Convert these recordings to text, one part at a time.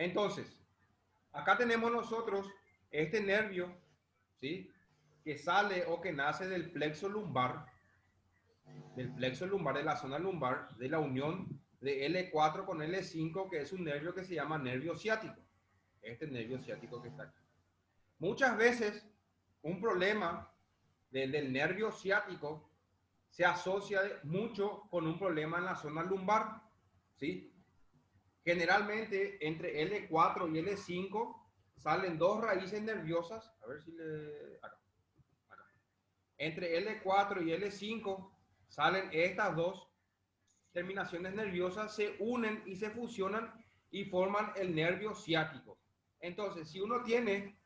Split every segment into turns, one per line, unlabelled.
Entonces, acá tenemos nosotros este nervio, ¿sí? Que sale o que nace del plexo lumbar de la zona lumbar, de la unión de L4 con L5, que es un nervio que se llama nervio ciático. Este nervio ciático que está aquí. Muchas veces un problema del nervio ciático se asocia mucho con un problema en la zona lumbar, ¿sí? Generalmente entre L4 y L5 salen dos raíces nerviosas, a ver si le... acá. Entre L4 y L5 salen estas dos terminaciones nerviosas, se unen y se fusionan y forman el nervio ciático. Entonces, si uno tiene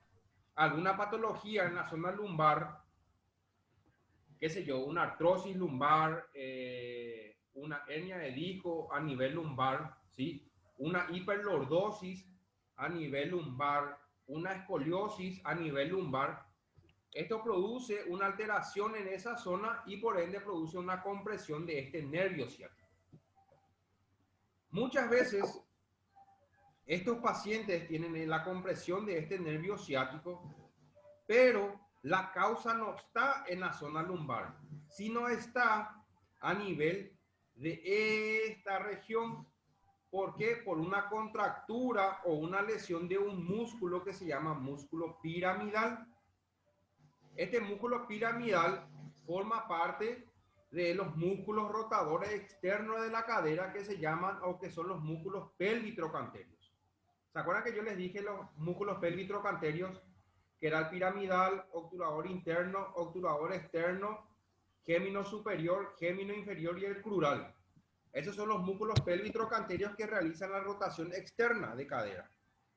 alguna patología en la zona lumbar, qué sé yo, una artrosis lumbar, una hernia de disco a nivel lumbar, ¿sí? Una hiperlordosis a nivel lumbar, una escoliosis a nivel lumbar. Esto produce una alteración en esa zona y por ende produce una compresión de este nervio ciático. Muchas veces estos pacientes tienen la compresión de este nervio ciático, pero la causa no está en la zona lumbar, sino está a nivel de esta región. ¿Por qué? Por una contractura o una lesión de un músculo que se llama músculo piramidal. Este músculo piramidal forma parte de los músculos rotadores externos de la cadera que se llaman o que son los músculos pelvitrocanterios. ¿Se acuerdan que yo les dije los músculos pelvitrocanterios? Que era el piramidal, obturador interno, obturador externo, gémino superior, gémino inferior y el crural. Esos son los músculos pelvitrocanterios que realizan la rotación externa de cadera.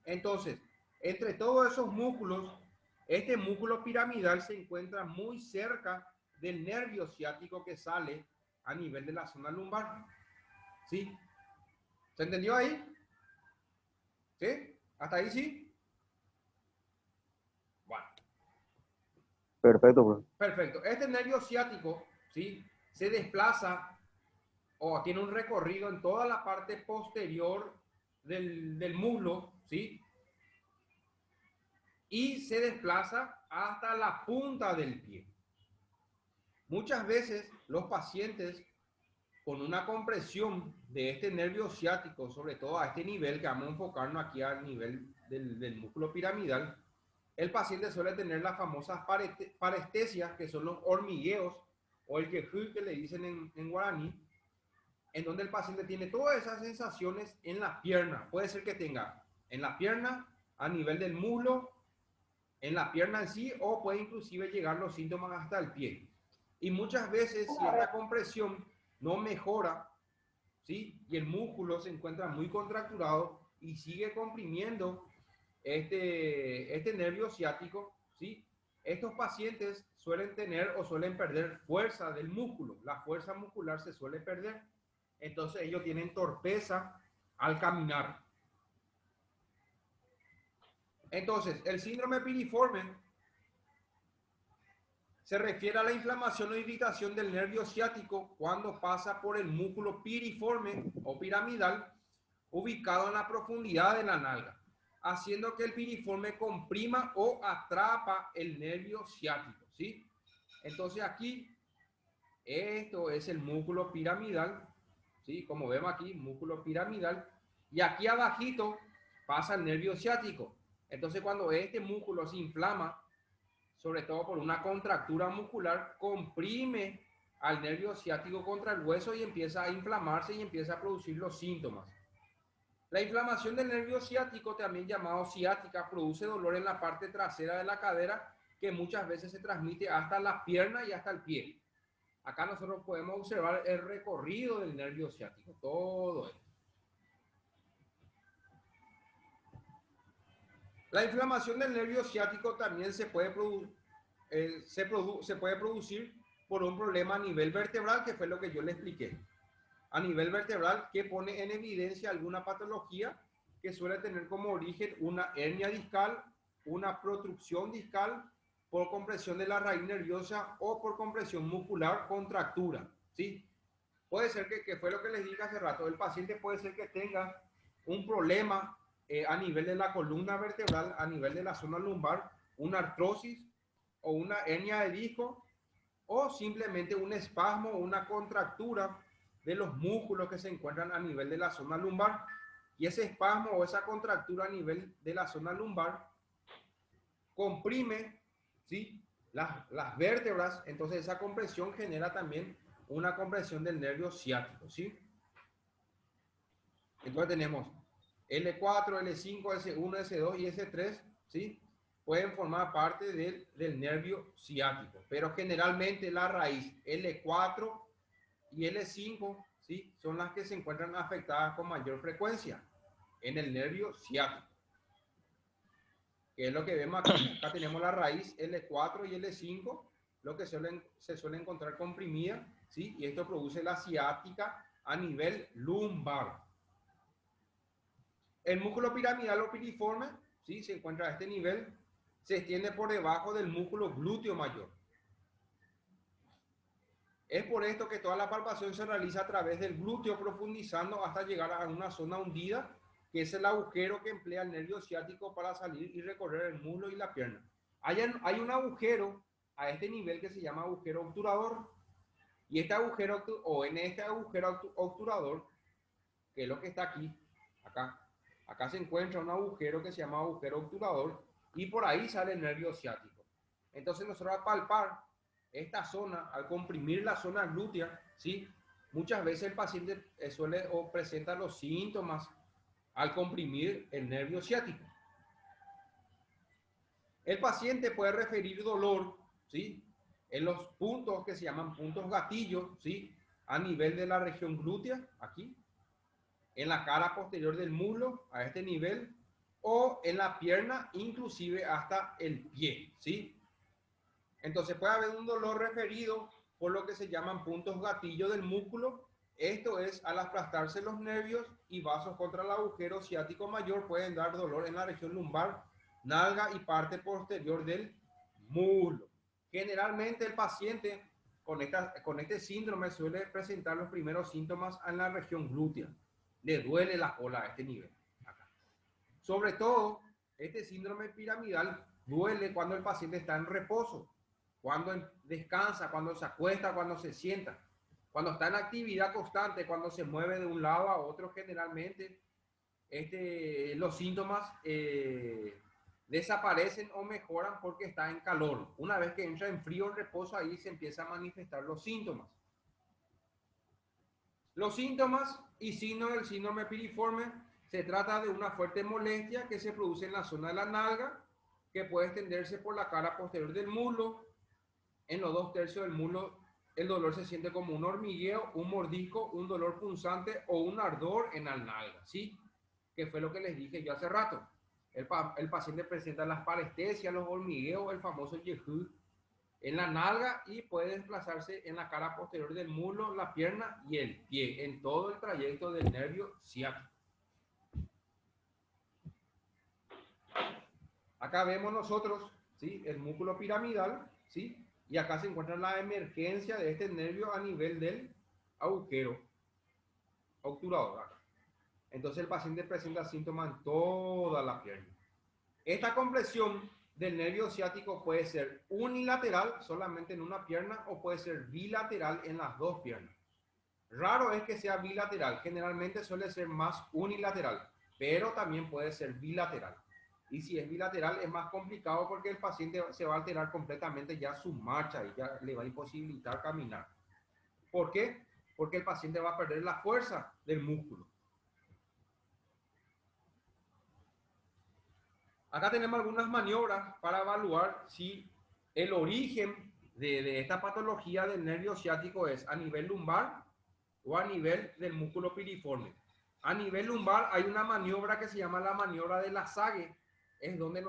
Entonces, entre todos esos músculos, este músculo piramidal se encuentra muy cerca del nervio ciático que sale a nivel de la zona lumbar. ¿Sí? ¿Se entendió ahí? ¿Sí? ¿Hasta ahí sí? Bueno.
Perfecto, profe.
Perfecto. Este nervio ciático, ¿sí? Se desplaza o tiene un recorrido en toda la parte posterior del muslo, ¿sí? Y se desplaza hasta la punta del pie. Muchas veces los pacientes con una compresión de este nervio ciático, sobre todo a este nivel, que vamos a enfocarnos aquí al nivel del músculo piramidal, el paciente suele tener las famosas parestesias, que son los hormigueos, o el quejú que le dicen en guaraní, en donde el paciente tiene todas esas sensaciones en la pierna. Puede ser que tenga en la pierna, a nivel del muslo, en la pierna en sí, o puede inclusive llegar los síntomas hasta el pie. Y muchas veces, si esta compresión no mejora, ¿sí? Y el músculo se encuentra muy contracturado y sigue comprimiendo este nervio ciático, ¿sí? Estos pacientes suelen tener o suelen perder fuerza del músculo. La fuerza muscular se suele perder. Entonces ellos tienen torpeza al caminar. Entonces, el síndrome piriforme se refiere a la inflamación o irritación del nervio ciático cuando pasa por el músculo piriforme o piramidal ubicado en la profundidad de la nalga, haciendo que el piriforme comprima o atrapa el nervio ciático, ¿sí? Entonces aquí, esto es el músculo piramidal, ¿sí? Como vemos aquí, músculo piramidal, y aquí abajito pasa el nervio ciático. Entonces cuando este músculo se inflama, sobre todo por una contractura muscular, comprime al nervio ciático contra el hueso y empieza a inflamarse y empieza a producir los síntomas. La inflamación del nervio ciático, también llamado ciática, produce dolor en la parte trasera de la cadera que muchas veces se transmite hasta la pierna y hasta el pie. Acá nosotros podemos observar el recorrido del nervio ciático, todo esto. La inflamación del nervio ciático también se puede producir por un problema a nivel vertebral, que fue lo que yo le expliqué. A nivel vertebral, que pone en evidencia alguna patología que suele tener como origen una hernia discal, una protrusión discal por compresión de la raíz nerviosa o por compresión muscular, contractura, ¿sí? Puede ser que fue lo que les dije hace rato, el paciente puede ser que tenga un problema a nivel de la columna vertebral, a nivel de la zona lumbar, una artrosis o una hernia de disco, o simplemente un espasmo o una contractura de los músculos que se encuentran a nivel de la zona lumbar. Y ese espasmo o esa contractura a nivel de la zona lumbar comprime, ¿sí?, las vértebras. Entonces esa compresión genera también una compresión del nervio ciático, ¿sí? Entonces tenemos L4, L5, S1, S2 y S3, ¿sí? Pueden formar parte del nervio ciático, pero generalmente la raíz L4 y L5, ¿sí?, son las que se encuentran afectadas con mayor frecuencia en el nervio ciático, que es lo que vemos aquí. Acá tenemos la raíz L4 y L5, lo que se suele encontrar comprimida, ¿sí? Y esto produce la ciática a nivel lumbar. El músculo piramidal o piriforme, ¿sí?, se encuentra a este nivel, se extiende por debajo del músculo glúteo mayor. Es por esto que toda la palpación se realiza a través del glúteo, profundizando hasta llegar a una zona hundida, que es el agujero que emplea el nervio ciático para salir y recorrer el muslo y la pierna. Hay un agujero a este nivel que se llama agujero obturador, y este agujero, o en este agujero obturador, que es lo que está aquí, acá se encuentra un agujero que se llama agujero obturador, y por ahí sale el nervio ciático. Entonces nosotros al palpar esta zona, al comprimir la zona glútea, ¿sí?, muchas veces el paciente suele o presenta los síntomas al comprimir el nervio ciático. El paciente puede referir dolor, ¿sí?, en los puntos que se llaman puntos gatillos, ¿sí?, a nivel de la región glútea, aquí, en la cara posterior del muslo, a este nivel, o en la pierna, inclusive hasta el pie, ¿sí? Entonces puede haber un dolor referido por lo que se llaman puntos gatillo del músculo. Esto es, al aplastarse los nervios y vasos contra el agujero ciático mayor, pueden dar dolor en la región lumbar, nalga y parte posterior del muslo. Generalmente el paciente con este síndrome suele presentar los primeros síntomas en la región glútea. Le duele la cola a este nivel. Acá. Sobre todo, este síndrome piramidal duele cuando el paciente está en reposo, cuando descansa, cuando se acuesta, cuando se sienta. Cuando está en actividad constante, cuando se mueve de un lado a otro, generalmente los síntomas desaparecen o mejoran porque está en calor. Una vez que entra en frío, en reposo, ahí se empiezan a manifestar los síntomas. Los síntomas y signos del síndrome piriforme: se trata de una fuerte molestia que se produce en la zona de la nalga, que puede extenderse por la cara posterior del muslo. En los 2/3 del muslo el dolor se siente como un hormigueo, un mordisco, un dolor punzante o un ardor en la nalga, ¿sí? Que fue lo que les dije yo hace rato. El paciente presenta las parestesias, los hormigueos, el famoso yehú en la nalga, y puede desplazarse en la cara posterior del muslo, la pierna y el pie, en todo el trayecto del nervio ciático. Acá vemos nosotros, ¿sí?, el músculo piramidal, ¿sí?, y acá se encuentra la emergencia de este nervio a nivel del agujero obturador. Entonces el paciente presenta síntomas en toda la pierna. Esta compresión del nervio ciático puede ser unilateral, solamente en una pierna, o puede ser bilateral en las dos piernas. Raro es que sea bilateral, generalmente suele ser más unilateral, pero también puede ser bilateral. Y si es bilateral es más complicado porque el paciente se va a alterar completamente ya su marcha y ya le va a imposibilitar caminar. ¿Por qué? Porque el paciente va a perder la fuerza del músculo. Acá tenemos algunas maniobras para evaluar si el origen de esta patología del nervio ciático es a nivel lumbar o a nivel del músculo piriforme. A nivel lumbar hay una maniobra que se llama la maniobra de Lasague. Es donde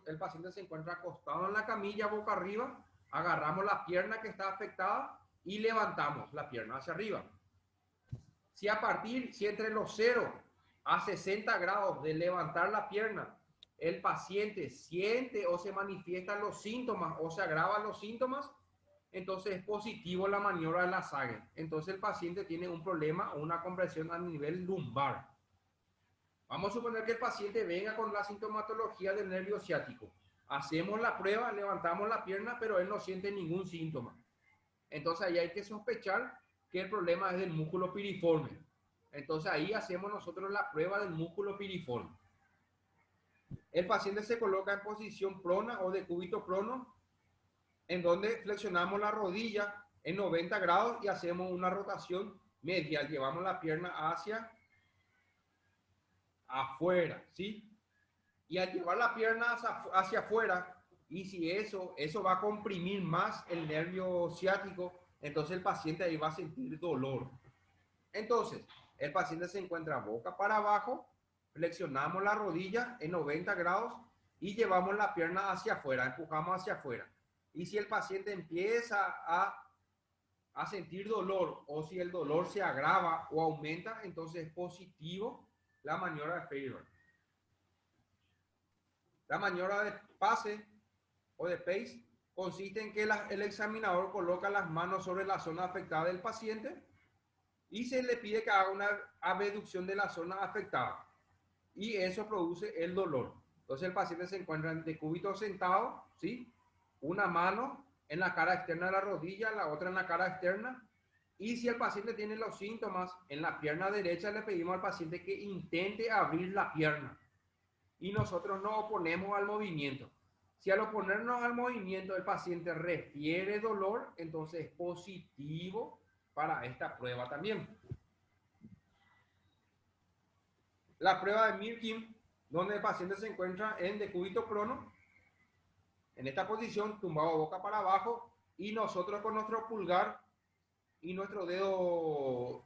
el paciente se encuentra acostado en la camilla boca arriba, agarramos la pierna que está afectada y levantamos la pierna hacia arriba. Si entre los 0 a 60 grados de levantar la pierna, el paciente siente o se manifiestan los síntomas o se agravan los síntomas, entonces es positivo la maniobra de Lasague. Entonces el paciente tiene un problema o una compresión a nivel lumbar. Vamos a suponer que el paciente venga con la sintomatología del nervio ciático. Hacemos la prueba, levantamos la pierna, pero él no siente ningún síntoma. Entonces ahí hay que sospechar que el problema es del músculo piriforme. Entonces ahí hacemos nosotros la prueba del músculo piriforme. El paciente se coloca en posición prona o de cúbito prono, en donde flexionamos la rodilla en 90 grados y hacemos una rotación medial. Llevamos la pierna hacia afuera, ¿sí? Y al llevar la pierna hacia afuera, y si eso va a comprimir más el nervio ciático, entonces el paciente ahí va a sentir dolor. Entonces, el paciente se encuentra boca para abajo, flexionamos la rodilla en 90 grados y llevamos la pierna hacia afuera, empujamos hacia afuera. Y si el paciente empieza a sentir dolor o si el dolor se agrava o aumenta, entonces es positivo la maniobra de Feyerabend. La maniobra de pase o de pace consiste en que el examinador coloca las manos sobre la zona afectada del paciente y se le pide que haga una abducción de la zona afectada. Y eso produce el dolor. Entonces el paciente se encuentra en decúbito sentado, ¿sí? Una mano en la cara externa de la rodilla, la otra en la cara externa. Y si el paciente tiene los síntomas en la pierna derecha, le pedimos al paciente que intente abrir la pierna. Y nosotros nos oponemos al movimiento. Si al oponernos al movimiento el paciente refiere dolor, entonces es positivo para esta prueba también. La prueba de Mirkin, donde el paciente se encuentra en decúbito prono, en esta posición, tumbado boca para abajo, y nosotros con nuestro pulgar y nuestro dedo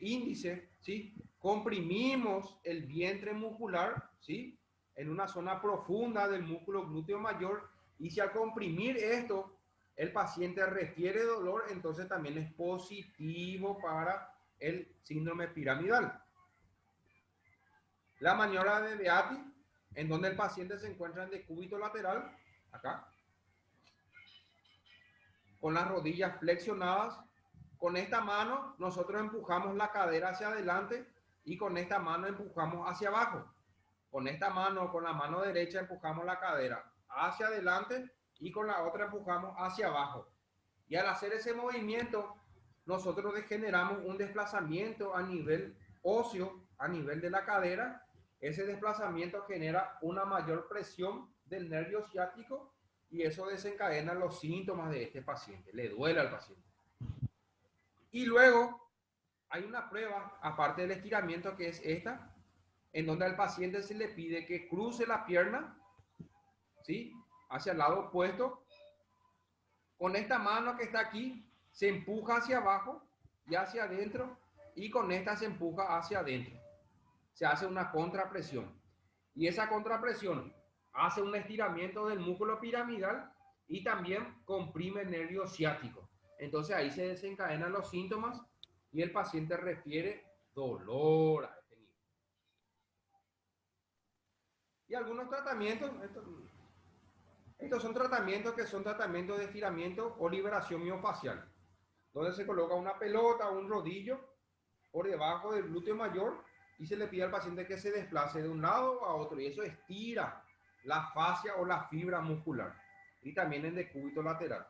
índice, ¿sí? Comprimimos el vientre muscular, ¿sí? En una zona profunda del músculo glúteo mayor, y si al comprimir esto el paciente refiere dolor, entonces también es positivo para el síndrome piramidal. La maniobra de Beatty, en donde el paciente se encuentra en decúbito lateral, acá, con las rodillas flexionadas. Con esta mano nosotros empujamos la cadera hacia adelante y con esta mano empujamos hacia abajo. Con esta mano, con la mano derecha, empujamos la cadera hacia adelante y con la otra empujamos hacia abajo. Y al hacer ese movimiento, nosotros generamos un desplazamiento a nivel óseo, a nivel de la cadera. Ese desplazamiento genera una mayor presión del nervio ciático y eso desencadena los síntomas de este paciente. Le duele al paciente. Y luego hay una prueba, aparte del estiramiento, que es esta, en donde al paciente se le pide que cruce la pierna, ¿sí? Hacia el lado opuesto. Con esta mano que está aquí, se empuja hacia abajo y hacia adentro, y con esta se empuja hacia adentro. Se hace una contrapresión. Y esa contrapresión hace un estiramiento del músculo piramidal y también comprime el nervio ciático. Entonces ahí se desencadenan los síntomas y el paciente refiere dolor a este nivel. Y algunos tratamientos, estos son tratamientos que son tratamientos de estiramiento o liberación miofacial, donde se coloca una pelota o un rodillo por debajo del glúteo mayor y se le pide al paciente que se desplace de un lado a otro y eso estira la fascia o la fibra muscular y también en decúbito lateral.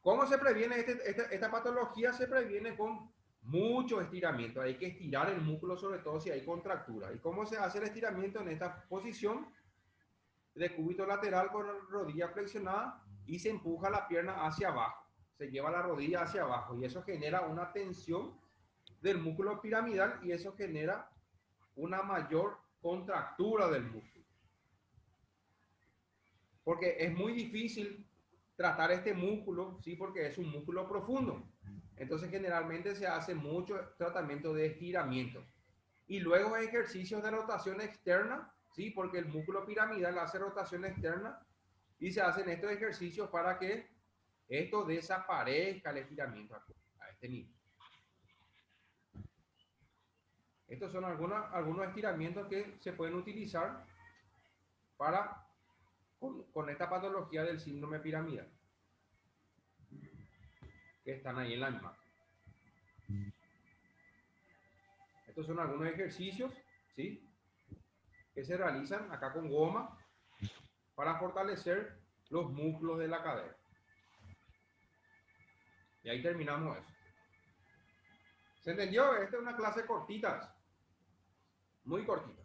¿Cómo se previene esta patología? Se previene con mucho estiramiento. Hay que estirar el músculo, sobre todo si hay contractura. ¿Y cómo se hace el estiramiento en esta posición? Decúbito lateral con la rodilla flexionada y se empuja la pierna hacia abajo. Se lleva la rodilla hacia abajo y eso genera una tensión del músculo piramidal y eso genera una mayor contractura del músculo. Porque es muy difícil tratar este músculo, ¿sí? Porque es un músculo profundo. Entonces generalmente se hace mucho tratamiento de estiramiento. Y luego ejercicios de rotación externa, ¿sí? Porque el músculo piramidal hace rotación externa y se hacen estos ejercicios para que esto desaparezca el estiramiento a este nivel. Estos son algunos estiramientos que se pueden utilizar para con esta patología del síndrome piramidal, que están ahí en la imagen. Estos son algunos ejercicios, ¿sí? Que se realizan acá con goma para fortalecer los músculos de la cadera. Y ahí terminamos eso. ¿Se entendió? Esta es una clase cortita, muy cortita.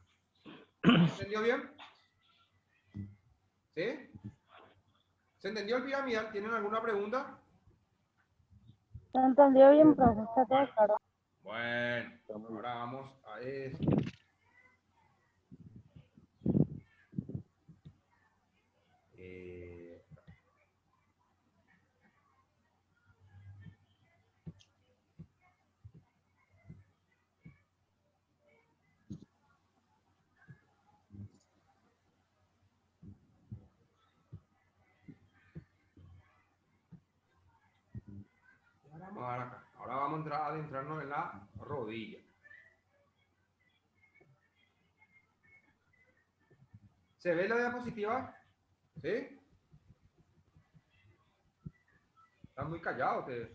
¿Se entendió bien? ¿Sí? ¿Se entendió el piramidal? ¿Tienen alguna pregunta?
Se entendió bien, profe, está todo claro.
Bueno, ahora vamos a esto. Ahora vamos a adentrarnos en la rodilla. ¿Se ve la diapositiva? ¿Sí? Están muy callados ustedes.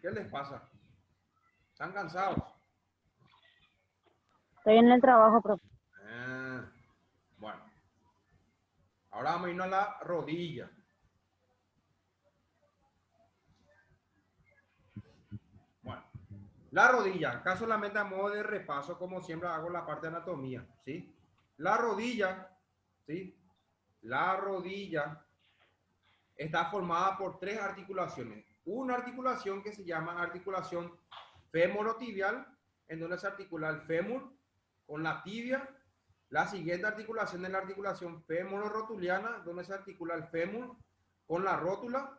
¿Qué les pasa? ¿Están cansados?
Estoy en el trabajo, profe.
Bueno. Ahora vamos a irnos a la rodilla. Bueno. La rodilla. Acá solamente a modo de repaso, como siempre hago la parte de anatomía. ¿Sí? La rodilla, ¿sí? La rodilla está formada por tres articulaciones. Una articulación que se llama articulación femorotibial, en donde se articula el fémur con la tibia. La siguiente articulación es la articulación femororotuliana, donde se articula el fémur con la rótula.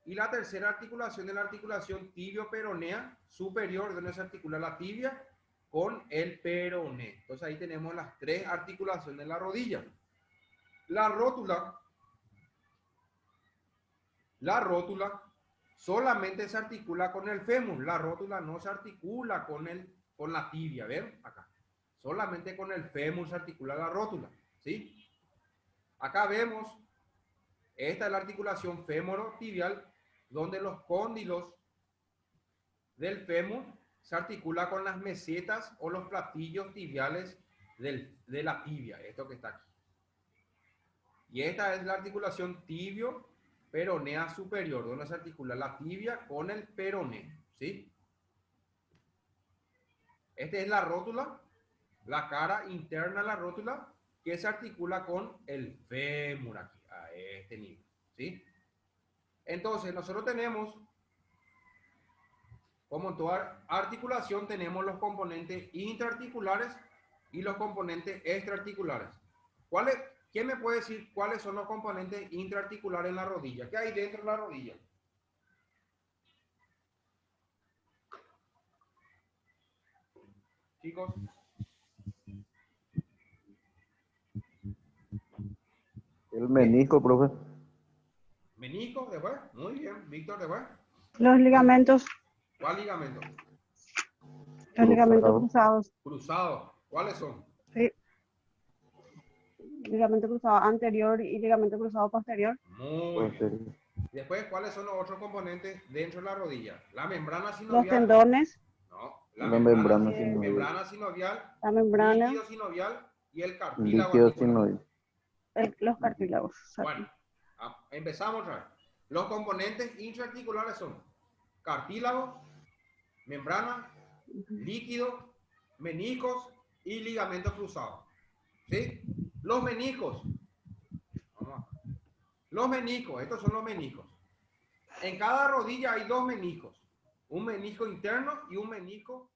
Y la tercera articulación es la articulación tibio-peronea superior, donde se articula la tibia con el peroné. Entonces ahí tenemos las tres articulaciones de la rodilla. La rótula solamente se articula con el fémur. La rótula no se articula con la tibia. ¿Ven? Acá. Solamente con el fémur se articula la rótula. ¿Sí? Acá vemos, esta es la articulación femorotibial, donde los cóndilos del fémur se articula con las mesetas o los platillos tibiales de la tibia. Esto que está aquí. Y esta es la articulación tibio-peronea superior, donde se articula la tibia con el peroné, ¿sí? Esta es la rótula, la cara interna de la rótula, que se articula con el fémur aquí, a este nivel, ¿sí? Entonces, nosotros tenemos, como en toda articulación, tenemos los componentes intraarticulares y los componentes extraarticulares. ¿Quién me puede decir cuáles son los componentes intraarticulares en la rodilla? ¿Qué hay dentro de la rodilla? Chicos.
El menisco, profe.
Menisco, después. Muy bien. Víctor, después.
Los ligamentos.
¿Cuál ligamento?
Los ligamentos cruzados.
Cruzados. ¿Cuáles son?
Sí. Ligamento cruzado anterior y ligamento cruzado posterior.
Muy bien. Después, ¿cuáles son los otros componentes dentro de la rodilla? La membrana sinovial.
Los tendones.
No,
la membrana sinovial.
Membrana sinovial.
La membrana.
Líquido sinovial y el cartílago.
Líquido sinovial.
Los cartílagos.
Bueno, empezamos otra vez. Los componentes intraarticulares son cartílago, membrana, líquido, meniscos y ligamentos cruzados. ¿Sí? Los meniscos. Los meniscos, estos son los meniscos. En cada rodilla hay dos meniscos. Un menisco interno y un menisco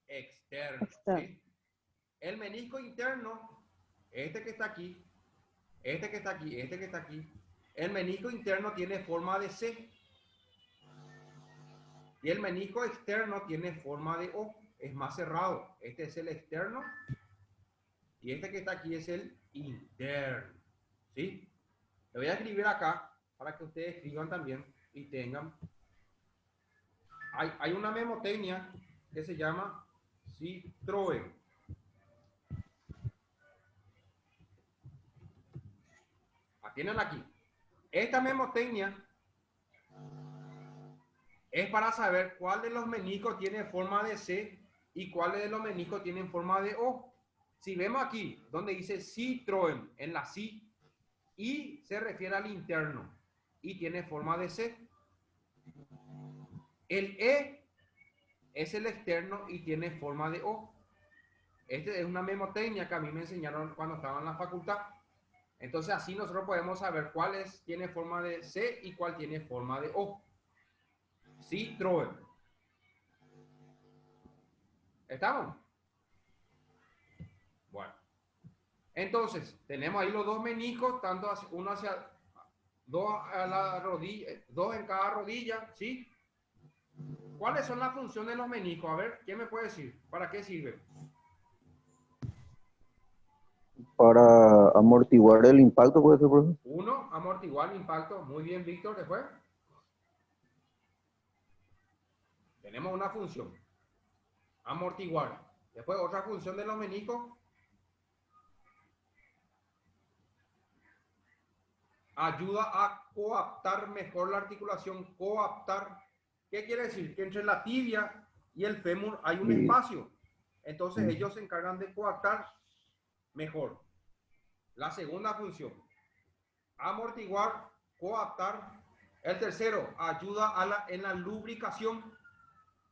externo. ¿Sí? El menisco interno, este que está aquí, este que está aquí, este que está aquí, el menisco interno tiene forma de C. Y el menisco externo tiene forma de O. Es más cerrado. Este es el externo. Y este que está aquí es el interno. ¿Sí? Lo voy a escribir acá para que ustedes escriban también y tengan. Hay una memotecnia que se llama Citroën. La tienen aquí. Esta memotecnia es para saber cuál de los meniscos tiene forma de C y cuáles de los meniscos tienen forma de O. Si vemos aquí, donde dice Citroën, en la C, I se refiere al interno y tiene forma de C. El E es el externo y tiene forma de O. Esta es una memotecnia que a mí me enseñaron cuando estaba en la facultad. Entonces así nosotros podemos saber cuál tiene forma de C y cuál tiene forma de O. Citroën. ¿Estamos? Bueno. Entonces, tenemos ahí los dos meniscos, tanto uno hacia dos a la rodilla, dos en cada rodilla, ¿sí? ¿Cuáles son las funciones de los meniscos? A ver, ¿quién me puede decir? ¿Para qué sirve?
Para amortiguar el impacto, puede ser, profe.
Uno, amortiguar el impacto. Muy bien, Víctor, después. Tenemos una función. Amortiguar. Después, otra función de los meniscos. Ayuda a coaptar mejor la articulación. Coaptar. ¿Qué quiere decir? Que entre la tibia y el fémur hay un espacio. Entonces ellos se encargan de coaptar mejor. La segunda función. Amortiguar, coaptar. El tercero, ayuda en la lubricación.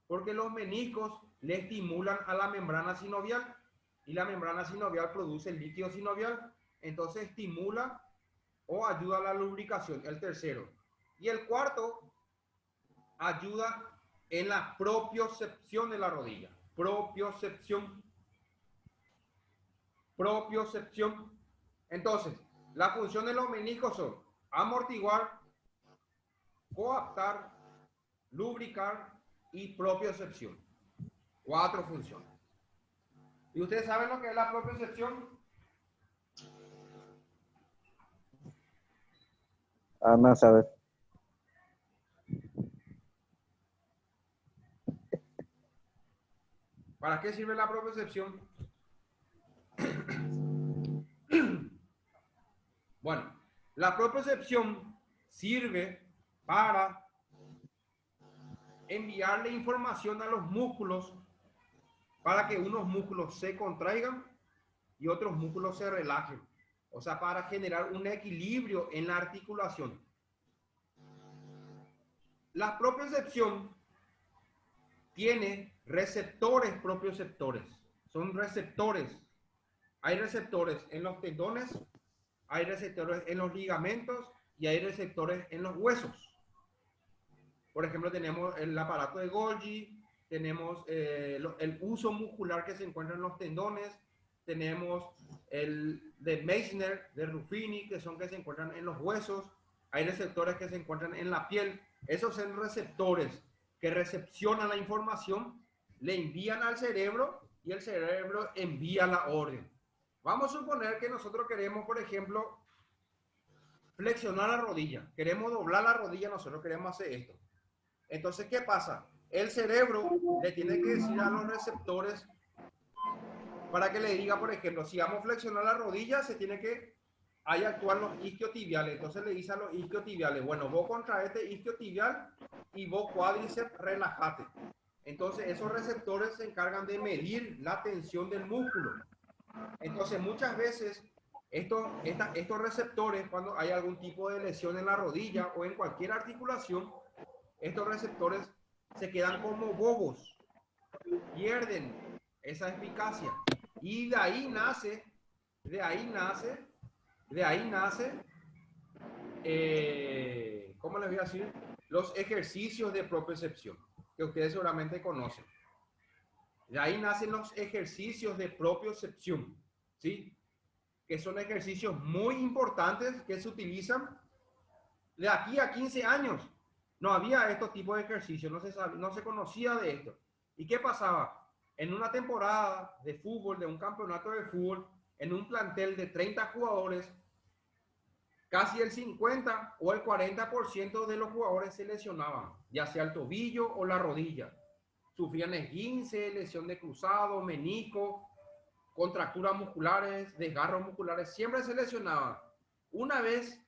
Porque los meniscos le estimulan a la membrana sinovial. Y la membrana sinovial produce el líquido sinovial. Entonces estimula o ayuda a la lubricación, el tercero. Y el cuarto, ayuda en la propiocepción de la rodilla. Propiocepción. Propiocepción. Entonces, la función de los meniscos son amortiguar, coaptar, lubricar y propiocepción. 4 funciones. ¿Y ustedes saben lo que es la propiocepción?
Ana, ¿sabes?
¿Para qué sirve la propiocepción? Bueno, la propiocepción sirve para enviarle información a los músculos para que unos músculos se contraigan y otros músculos se relajen. O sea, para generar un equilibrio en la articulación. La propiocepción tiene receptores propioceptores. Son receptores. Hay receptores en los tendones, hay receptores en los ligamentos y hay receptores en los huesos. Por ejemplo, tenemos el aparato de Golgi, tenemos el uso muscular que se encuentra en los tendones, tenemos el de Meissner, de Ruffini, que se encuentran en los huesos, hay receptores que se encuentran en la piel. Esos son receptores que recepcionan la información, le envían al cerebro y el cerebro envía la orden. Vamos a suponer que nosotros queremos, por ejemplo, flexionar la rodilla, queremos doblar la rodilla, nosotros queremos hacer esto. Entonces, ¿qué pasa? El cerebro le tiene que decir a los receptores para que le diga, por ejemplo, si vamos a flexionar la rodilla, se tiene que ahí actuar los isquiotibiales. Entonces le dice a los isquiotibiales, bueno, vos contraete isquiotibial y vos cuádriceps relájate. Entonces esos receptores se encargan de medir la tensión del músculo. Entonces muchas veces estos receptores, cuando hay algún tipo de lesión en la rodilla o en cualquier articulación, estos receptores se quedan como bobos, pierden esa eficacia. Y de ahí nace, ¿cómo les voy a decir? Los ejercicios de propiocepción, que ustedes seguramente conocen. De ahí nacen los ejercicios de propiocepción, ¿sí? Que son ejercicios muy importantes que se utilizan de aquí a 15 años. No había estos tipos de ejercicios, no se conocía de esto. ¿Y qué pasaba? En una temporada de fútbol, de un campeonato de fútbol, en un plantel de 30 jugadores, casi el 50 o el 40% de los jugadores se lesionaban, ya sea el tobillo o la rodilla. Sufrían esguince, lesión de cruzado, menisco, contracturas musculares, desgarros musculares, siempre se lesionaban. Una vez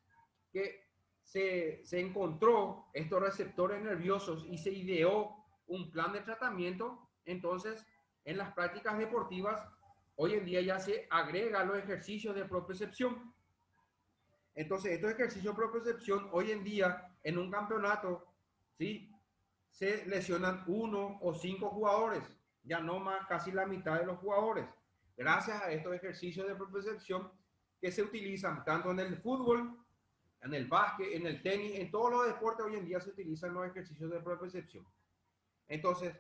que se encontró estos receptores nerviosos y se ideó un plan de tratamiento, entonces en las prácticas deportivas, hoy en día ya se agrega los ejercicios de propiocepción. Entonces, estos ejercicios de propiocepción, hoy en día, en un campeonato, ¿sí?, se lesionan 1 o 5 jugadores, ya no más, casi la mitad de los jugadores, gracias a estos ejercicios de propiocepción que se utilizan tanto en el fútbol, en el básquet, en el tenis, en todos los deportes hoy en día se utilizan los ejercicios de propiocepción. Entonces,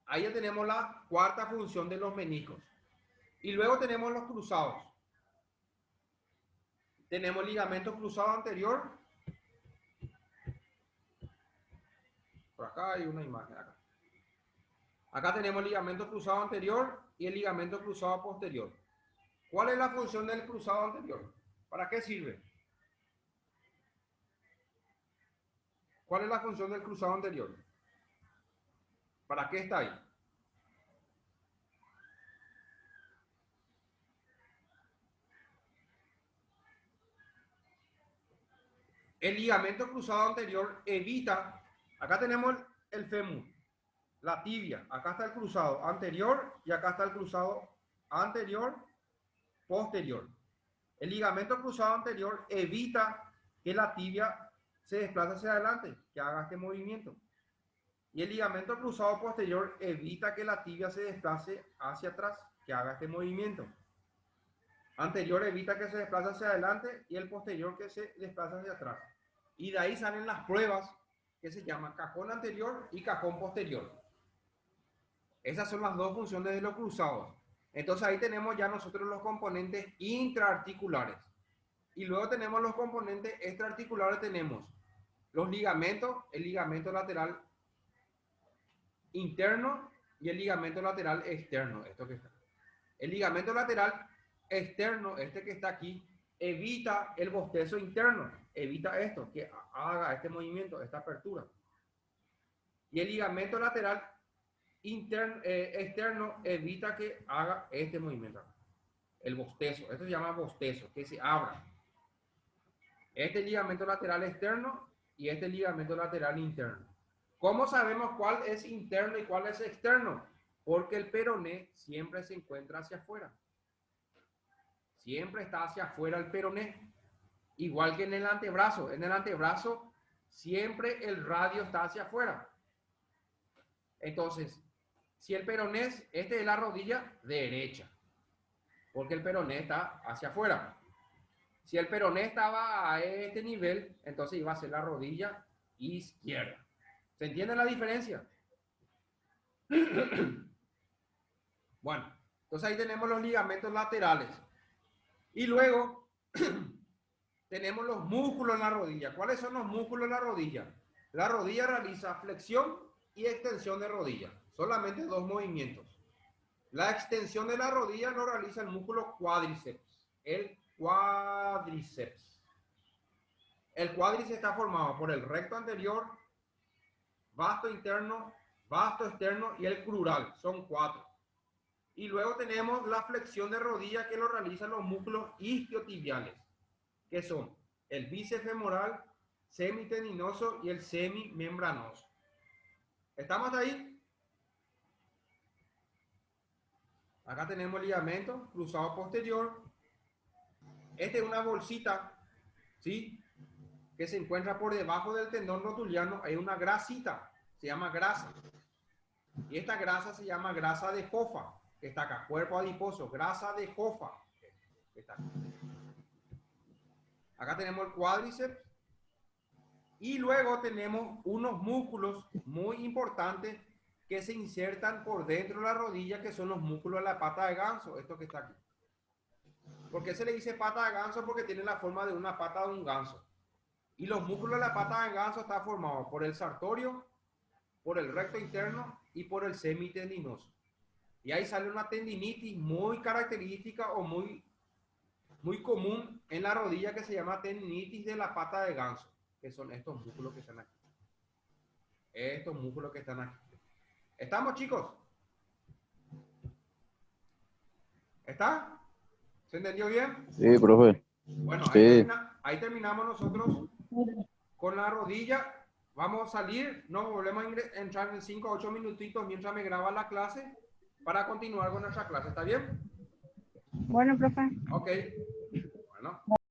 ahí ya tenemos la cuarta función de los meniscos. Y luego tenemos los cruzados. Tenemos ligamento cruzado anterior. Por acá hay una imagen acá. Acá tenemos el ligamento cruzado anterior y el ligamento cruzado posterior. ¿Cuál es la función del cruzado anterior? ¿Para qué sirve? ¿Cuál es la función del cruzado anterior? ¿Para qué está ahí? El ligamento cruzado anterior evita, acá tenemos el fémur, la tibia, acá está el cruzado anterior y acá está el cruzado anterior, posterior. El ligamento cruzado anterior evita que la tibia se desplace hacia adelante, que haga este movimiento. Y el ligamento cruzado posterior evita que la tibia se desplace hacia atrás, que haga este movimiento. Anterior evita que se desplace hacia adelante y el posterior que se desplaza hacia atrás. Y de ahí salen las pruebas que se llaman cajón anterior y cajón posterior. Esas son las dos funciones de los cruzados. Entonces ahí tenemos ya nosotros los componentes intraarticulares. Y luego tenemos los componentes extraarticulares, tenemos los ligamentos, el ligamento lateral interno y el ligamento lateral externo. Esto que está. El ligamento lateral externo, este que está aquí, evita el bostezo interno, evita esto, que haga este movimiento, esta apertura. Y el ligamento lateral interno, externo evita que haga este movimiento, el bostezo. Esto se llama bostezo, que se abra. Este ligamento lateral externo y este ligamento lateral interno. ¿Cómo sabemos cuál es interno y cuál es externo? Porque el peroné siempre se encuentra hacia afuera. Siempre está hacia afuera el peroné. Igual que en el antebrazo. En el antebrazo siempre el radio está hacia afuera. Entonces, si el peroné es este de la rodilla derecha, porque el peroné está hacia afuera. Si el peroné estaba a este nivel, entonces iba a ser la rodilla izquierda. ¿Se entiende la diferencia? Bueno, entonces ahí tenemos los ligamentos laterales. Y luego tenemos los músculos en la rodilla. ¿Cuáles son los músculos en la rodilla? La rodilla realiza flexión y extensión de rodilla. Solamente dos movimientos. La extensión de la rodilla lo realiza el músculo cuádriceps. El cuádriceps. El cuádriceps está formado por el recto anterior, vasto interno, vasto externo y el crural. Son 4. Y luego tenemos la flexión de rodilla que lo realizan los músculos isquiotibiales, que son el bíceps femoral, semitendinoso y el semimembranoso. ¿Estamos ahí? Acá tenemos el ligamento cruzado posterior. Esta es una bolsita, ¿sí?, que se encuentra por debajo del tendón rotuliano. Hay una grasita, se llama grasa. Y esta grasa se llama grasa de Hoffa, que está acá, cuerpo adiposo, grasa de Hoffa, que está acá. Acá tenemos el cuádriceps. Y luego tenemos unos músculos muy importantes que se insertan por dentro de la rodilla, que son los músculos de la pata de ganso, esto que está aquí. ¿Por qué se le dice pata de ganso? Porque tiene la forma de una pata de un ganso. Y los músculos de la pata de ganso están formados por el sartorio, por el recto interno y por el semitendinoso. Y ahí sale una tendinitis muy característica o muy común en la rodilla, que se llama tendinitis de la pata de ganso, que son estos músculos que están aquí. Estos músculos que están aquí. ¿Estamos, chicos? ¿Está? ¿Se entendió bien?
Sí, profe.
Bueno,
Sí.
ahí terminamos nosotros con la rodilla vamos a salir, nos volvemos a entrar en 5 o 8 minutitos mientras me graba la clase para continuar con nuestra clase. ¿Está bien?
Bueno, profe.
Ok. Bueno.